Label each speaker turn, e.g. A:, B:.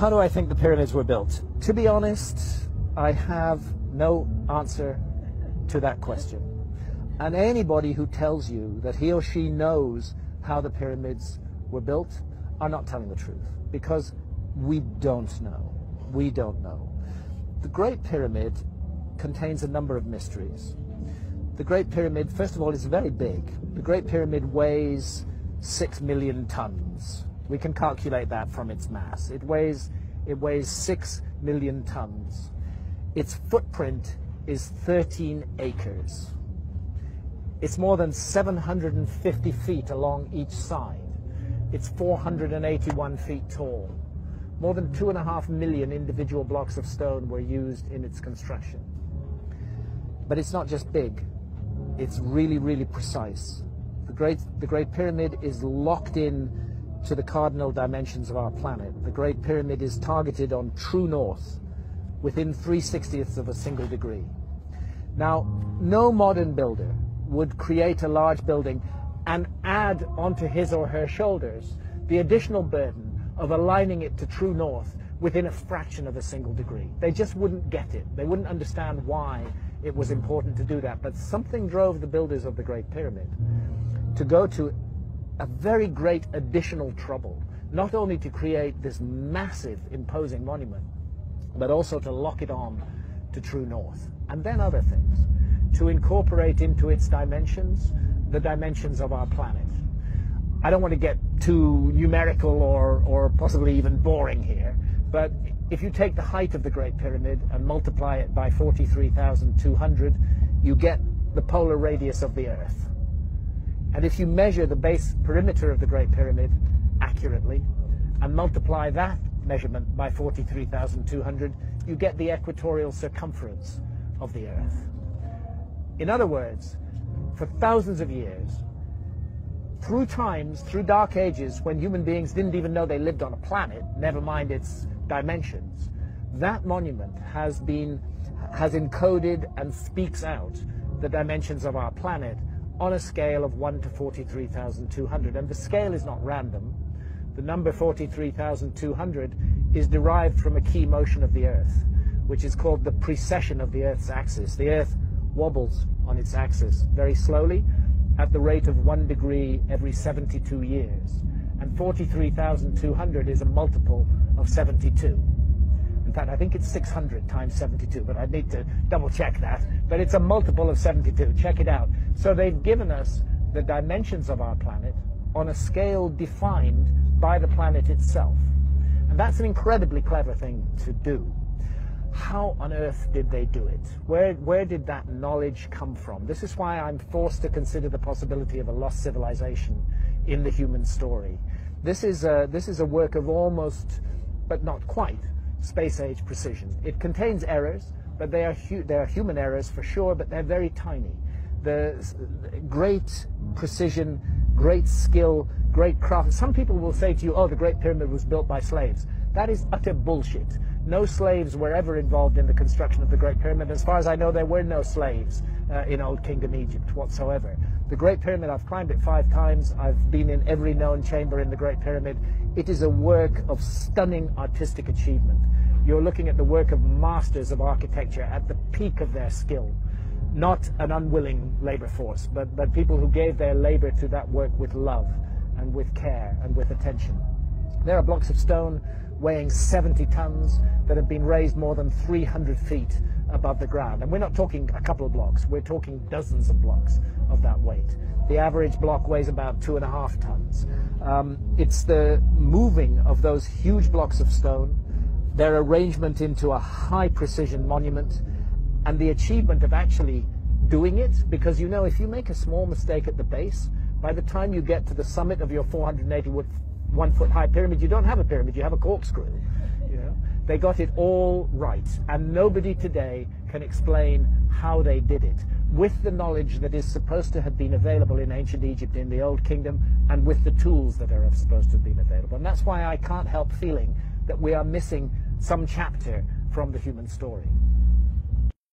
A: How do I think the pyramids were built? To be honest, I have no answer to that question. And anybody who tells you that he or she knows how the pyramids were built are not telling the truth, because we don't know. We don't know. The Great Pyramid contains a number of mysteries. The Great Pyramid, first of all, is very big. The Great Pyramid weighs 6 million tons. We can calculate that from its mass. It weighs 6 million tons. Its footprint is 13 acres. It's more than 750 feet along each side. It's 481 feet tall. More than 2.5 million individual blocks of stone were used in its construction. But it's not just big, it's really, really precise. The Great Pyramid is locked in to the cardinal dimensions of our planet. The Great Pyramid is targeted on true north, within 3/60ths of a single degree. Now, no modern builder would create a large building and add onto his or her shoulders the additional burden of aligning it to true north within a fraction of a single degree. They just wouldn't get it. They wouldn't understand why it was important to do that. But something drove the builders of the Great Pyramid to go to a very great additional trouble, not only to create this massive, imposing monument, but also to lock it on to true north. And then other things, to incorporate into its dimensions the dimensions of our planet. I don't want to get too numerical or possibly even boring here, but if you take the height of the Great Pyramid and multiply it by 43,200, you get the polar radius of the Earth. And if you measure the base perimeter of the Great Pyramid accurately and multiply that measurement by 43,200, you get the equatorial circumference of the Earth. In other words, for thousands of years, through times, through dark ages, when human beings didn't even know they lived on a planet, never mind its dimensions, that monument has encoded and speaks out the dimensions of our planet on a scale of 1 to 43,200. And the scale is not random. The number 43,200 is derived from a key motion of the Earth, which is called the precession of the Earth's axis. The Earth wobbles on its axis very slowly at the rate of 1 degree every 72 years. And 43,200 is a multiple of 72. In fact, I think it's 600 times 72, but I need to double check that. But it's a multiple of 72. Check it out. So they've given us the dimensions of our planet on a scale defined by the planet itself. And that's an incredibly clever thing to do. How on earth did they do it? Where did that knowledge come from? This is why I'm forced to consider the possibility of a lost civilization in the human story. This is a work of almost, but not quite, space-age precision. It contains errors, but they are human errors for sure, but they're very tiny. The great precision, great skill, great craft. Some people will say to you, oh, the Great Pyramid was built by slaves. That is utter bullshit. No slaves were ever involved in the construction of the Great Pyramid. As far as I know, there were no slaves in Old Kingdom Egypt whatsoever. The Great Pyramid, I've climbed it 5 times. I've been in every known chamber in the Great Pyramid. It is a work of stunning artistic achievement. You're looking at the work of masters of architecture at the peak of their skill. Not an unwilling labor force, but people who gave their labor to that work with love and with care and with attention. There are blocks of stone weighing 70 tons that have been raised more than 300 feet above the ground. And we're not talking a couple of blocks, we're talking dozens of blocks of that weight. The average block weighs about 2.5 tons. It's the moving of those huge blocks of stone, their arrangement into a high precision monument, and the achievement of actually doing it, because you know, if you make a small mistake at the base, by the time you get to the summit of your 481-foot high pyramid, you don't have a pyramid, you have a corkscrew. You know? They got it all right, and nobody today can explain how they did it, with the knowledge that is supposed to have been available in ancient Egypt, in the Old Kingdom, and with the tools that are supposed to have been available. And that's why I can't help feeling that we are missing some chapter from the human story.